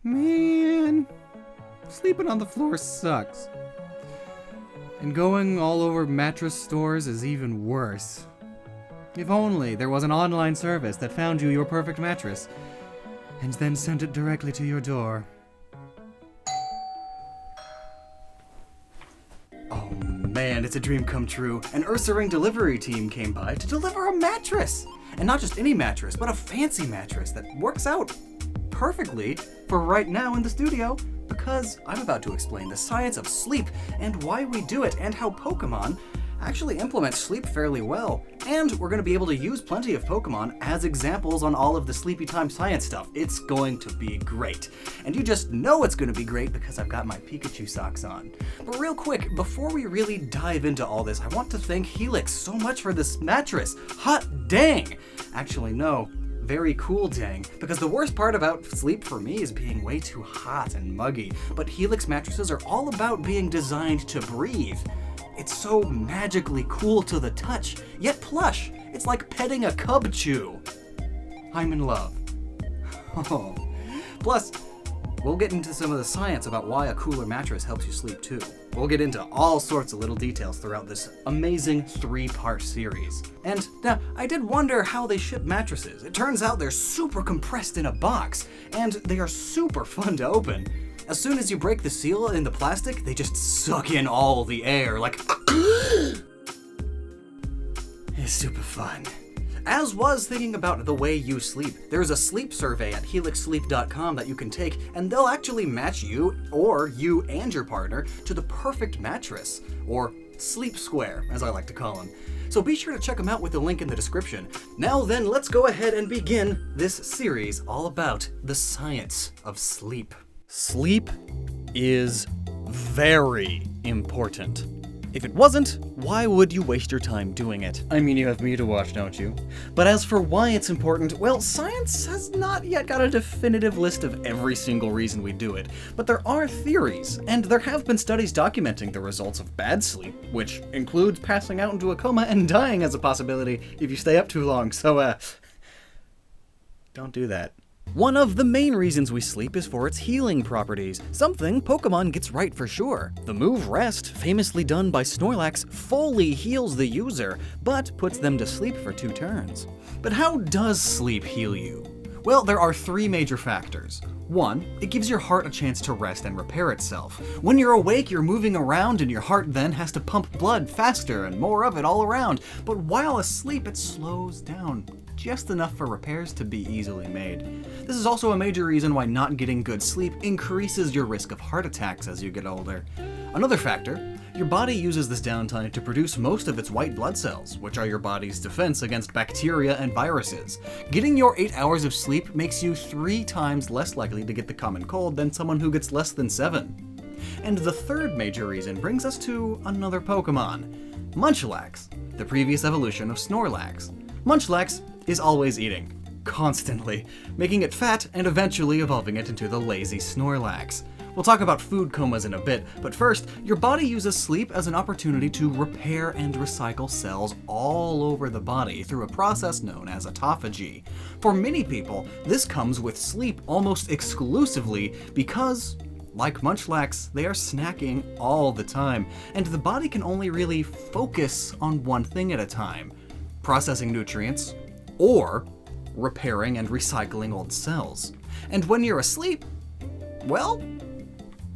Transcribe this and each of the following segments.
Man, sleeping on the floor sucks. And going all over mattress stores is even worse. If only there was an online service that found you your perfect mattress, and then sent it directly to your door. Oh man, it's a dream come true. An Ursaring delivery team came by to deliver a mattress! And not just any mattress, but a fancy mattress that works out perfectly for right now in the studio, because I'm about to explain the science of sleep and why we do it and how Pokemon actually implement sleep fairly well. And we're going to be able to use plenty of Pokemon as examples on all of the sleepy time science stuff. It's going to be great. And you just know it's going to be great because I've got my Pikachu socks on. But real quick, before we really dive into all this, I want to thank Helix so much for this mattress. Hot dang! Actually, no. Very cool dang, because the worst part about sleep for me is being way too hot and muggy, but Helix mattresses are all about being designed to breathe. It's so magically cool to the touch, yet plush. It's like petting a cub chew. I'm in love. Oh. Plus, we'll get into some of the science about why a cooler mattress helps you sleep too. We'll get into all sorts of little details throughout this amazing 3-part series. And now, I did wonder how they ship mattresses. It turns out they're super compressed in a box, and they are super fun to open. As soon as you break the seal in the plastic, they just suck in all the air, like it's super fun. As was thinking about the way you sleep, there's a sleep survey at helixsleep.com that you can take, and they'll actually match you, or you and your partner, to the perfect mattress, or sleep square, as I like to call them. So be sure to check them out with the link in the description. Now then, let's go ahead and begin this series all about the science of sleep. Sleep is very important. If it wasn't, why would you waste your time doing it? I mean, you have me to watch, don't you? But as for why it's important, well, science has not yet got a definitive list of every single reason we do it. But there are theories, and there have been studies documenting the results of bad sleep, which includes passing out into a coma and dying as a possibility if you stay up too long, so don't do that. One of the main reasons we sleep is for its healing properties, something Pokemon gets right for sure. The move Rest, famously done by Snorlax, fully heals the user, but puts them to sleep for 2 turns. But how does sleep heal you? Well, there are 3 major factors. 1, it gives your heart a chance to rest and repair itself. When you're awake, you're moving around and your heart then has to pump blood faster and more of it all around. But while asleep, it slows down just enough for repairs to be easily made. This is also a major reason why not getting good sleep increases your risk of heart attacks as you get older. Another factor, your body uses this downtime to produce most of its white blood cells, which are your body's defense against bacteria and viruses. Getting your 8 hours of sleep makes you 3 times less likely to get the common cold than someone who gets less than 7. And the third major reason brings us to another Pokemon, Munchlax, the previous evolution of Snorlax. Munchlax is always eating, constantly, making it fat and eventually evolving it into the lazy Snorlax. We'll talk about food comas in a bit, but first, your body uses sleep as an opportunity to repair and recycle cells all over the body through a process known as autophagy. For many people, this comes with sleep almost exclusively because, like Munchlax, they are snacking all the time, and the body can only really focus on one thing at a time: processing nutrients, or repairing and recycling old cells. And when you're asleep, well,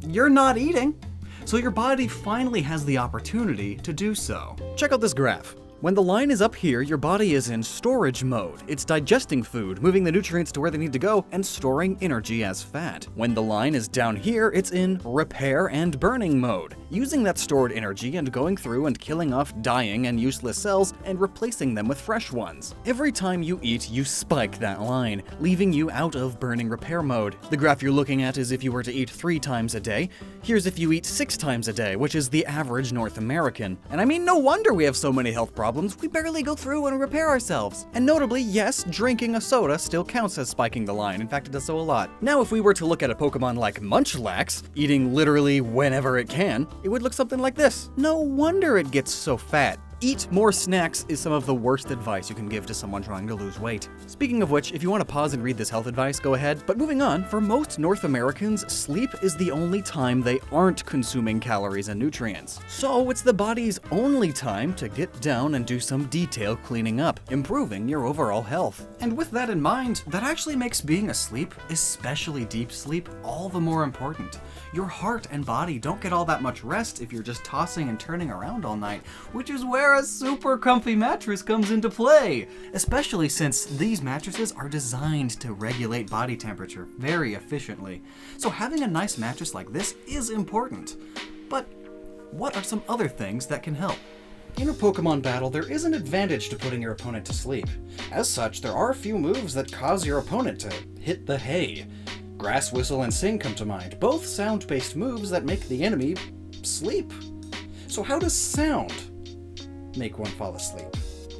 you're not eating, so your body finally has the opportunity to do so. Check out this graph. When the line is up here, your body is in storage mode. It's digesting food, moving the nutrients to where they need to go, and storing energy as fat. When the line is down here, it's in repair and burning mode, using that stored energy and going through and killing off dying and useless cells and replacing them with fresh ones. Every time you eat, you spike that line, leaving you out of burning repair mode. The graph you're looking at is if you were to eat 3 times a day. Here's if you eat 6 times a day, which is the average North American. And I mean, no wonder we have so many health problems. We barely go through and repair ourselves. And notably, yes, drinking a soda still counts as spiking the line. In fact, it does so a lot. Now, if we were to look at a Pokemon like Munchlax, eating literally whenever it can, it would look something like this. No wonder it gets so fat. Eat more snacks is some of the worst advice you can give to someone trying to lose weight. Speaking of which, if you want to pause and read this health advice, go ahead. But moving on, for most North Americans, sleep is the only time they aren't consuming calories and nutrients. So it's the body's only time to get down and do some detailed cleaning up, improving your overall health. And with that in mind, that actually makes being asleep, especially deep sleep, all the more important. Your heart and body don't get all that much rest if you're just tossing and turning around all night, which is where a super comfy mattress comes into play, especially since these mattresses are designed to regulate body temperature very efficiently. So having a nice mattress like this is important. But what are some other things that can help? In a Pokemon battle, there is an advantage to putting your opponent to sleep. As such, there are a few moves that cause your opponent to hit the hay. Grass Whistle and Sing come to mind, both sound-based moves that make the enemy sleep. So how does sound make one fall asleep?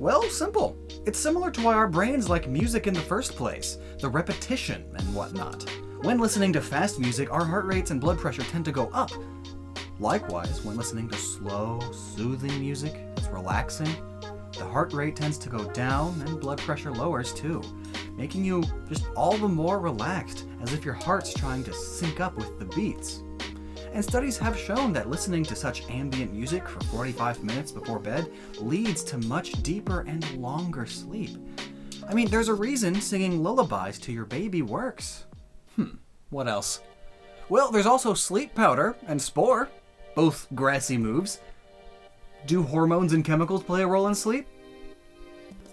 Well, simple. It's similar to why our brains like music in the first place, the repetition and whatnot. When listening to fast music, our heart rates and blood pressure tend to go up. Likewise, when listening to slow, soothing music that's relaxing, the heart rate tends to go down and blood pressure lowers too, making you just all the more relaxed, as if your heart's trying to sync up with the beats. And studies have shown that listening to such ambient music for 45 minutes before bed leads to much deeper and longer sleep. I mean, there's a reason singing lullabies to your baby works. What else? Well, there's also sleep powder and spore, both grassy moves. Do hormones and chemicals play a role in sleep?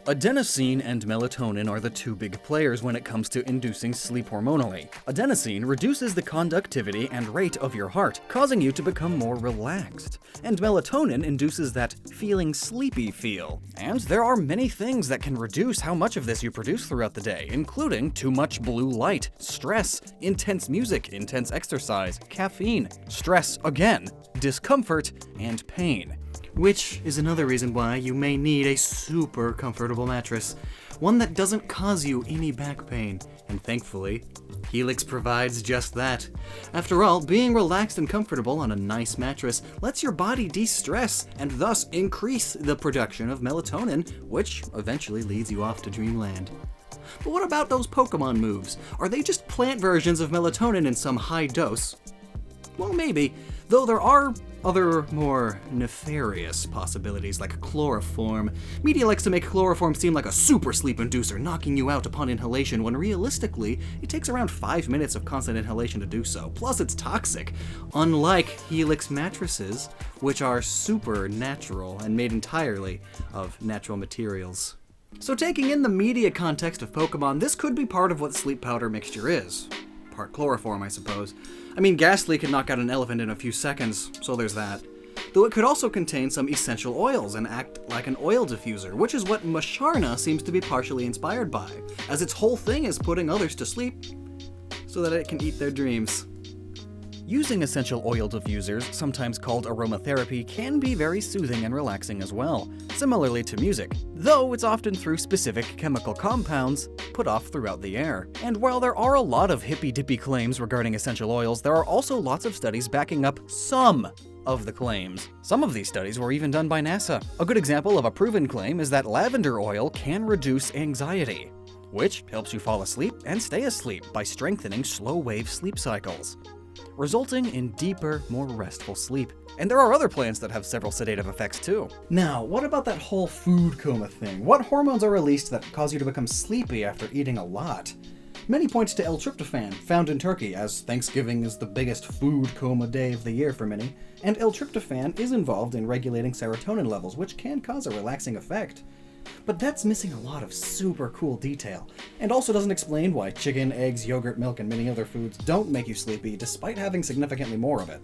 Adenosine and melatonin are the two big players when it comes to inducing sleep hormonally. Adenosine reduces the conductivity and rate of your heart, causing you to become more relaxed. And melatonin induces that feeling sleepy feel. And there are many things that can reduce how much of this you produce throughout the day, including too much blue light, stress, intense music, intense exercise, caffeine, stress again, discomfort, and pain. Which is another reason why you may need a super comfortable mattress, one that doesn't cause you any back pain, and thankfully, Helix provides just that. After all, being relaxed and comfortable on a nice mattress lets your body de-stress and thus increase the production of melatonin, which eventually leads you off to dreamland. But what about those Pokemon moves? Are they just plant versions of melatonin in some high dose? Well, maybe, though there are other more nefarious possibilities like chloroform. Media likes to make chloroform seem like a super sleep inducer, knocking you out upon inhalation, when realistically, it takes around 5 minutes of constant inhalation to do so. Plus, it's toxic, unlike Helix mattresses, which are super natural and made entirely of natural materials. So taking in the media context of Pokemon, this could be part of what sleep powder mixture is. Part chloroform, I suppose. I mean, Ghastly can knock out an elephant in a few seconds, so there's that. Though it could also contain some essential oils and act like an oil diffuser, which is what Musharna seems to be partially inspired by, as its whole thing is putting others to sleep so that it can eat their dreams. Using essential oil diffusers, sometimes called aromatherapy, can be very soothing and relaxing as well, similarly to music, though it's often through specific chemical compounds put off throughout the air. And while there are a lot of hippy-dippy claims regarding essential oils, there are also lots of studies backing up some of the claims. Some of these studies were even done by NASA. A good example of a proven claim is that lavender oil can reduce anxiety, which helps you fall asleep and stay asleep by strengthening slow-wave sleep cycles, resulting in deeper, more restful sleep. And there are other plants that have several sedative effects too. Now, what about that whole food coma thing? What hormones are released that cause you to become sleepy after eating a lot? Many point to L-tryptophan, found in Turkey, as Thanksgiving is the biggest food coma day of the year for many, and L-tryptophan is involved in regulating serotonin levels, which can cause a relaxing effect. But that's missing a lot of super cool detail, and also doesn't explain why chicken, eggs, yogurt, milk, and many other foods don't make you sleepy despite having significantly more of it.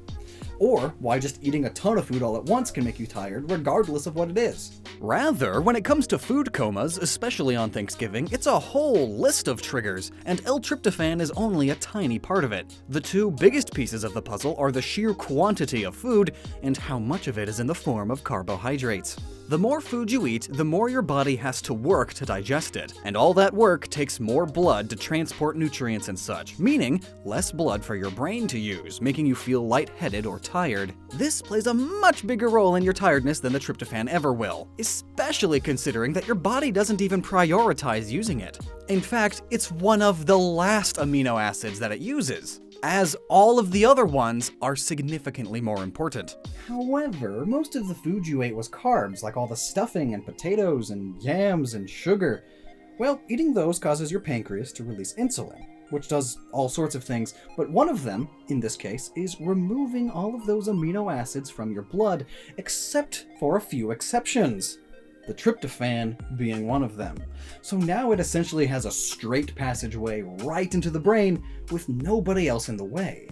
Or why just eating a ton of food all at once can make you tired regardless of what it is. Rather, when it comes to food comas, especially on Thanksgiving, it's a whole list of triggers, and L-tryptophan is only a tiny part of it. The two biggest pieces of the puzzle are the sheer quantity of food and how much of it is in the form of carbohydrates. The more food you eat, the more your body has to work to digest it, and all that work takes more blood to transport nutrients and such, meaning less blood for your brain to use, making you feel lightheaded or tired. This plays a much bigger role in your tiredness than the tryptophan ever will, especially considering that your body doesn't even prioritize using it. In fact, it's one of the last amino acids that it uses, as all of the other ones are significantly more important. However, most of the food you ate was carbs, like all the stuffing and potatoes and yams and sugar. Well, eating those causes your pancreas to release insulin, which does all sorts of things, but one of them, in this case, is removing all of those amino acids from your blood, except for a few exceptions. The tryptophan being one of them. So now it essentially has a straight passageway right into the brain with nobody else in the way.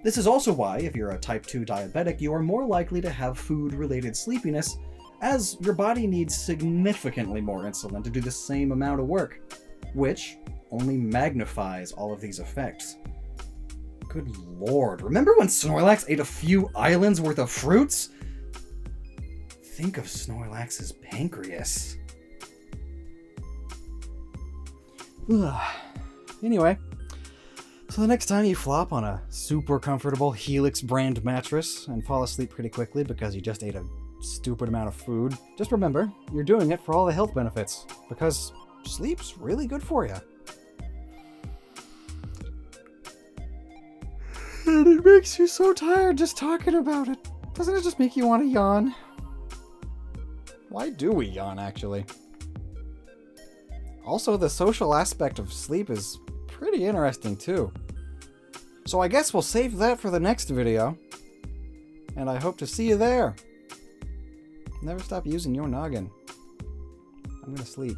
This is also why, if you're a type 2 diabetic, you are more likely to have food-related sleepiness, as your body needs significantly more insulin to do the same amount of work, which only magnifies all of these effects. Good lord, remember when Snorlax ate a few islands worth of fruits? Think of Snorlax's pancreas. Anyway, so the next time you flop on a super comfortable Helix brand mattress and fall asleep pretty quickly because you just ate a stupid amount of food, just remember, you're doing it for all the health benefits, because sleep's really good for you. And it makes you so tired just talking about it. Doesn't it just make you want to yawn? Why do we yawn, actually? Also, the social aspect of sleep is pretty interesting, too. So I guess we'll save that for the next video. And I hope to see you there. Never stop using your noggin. I'm gonna sleep.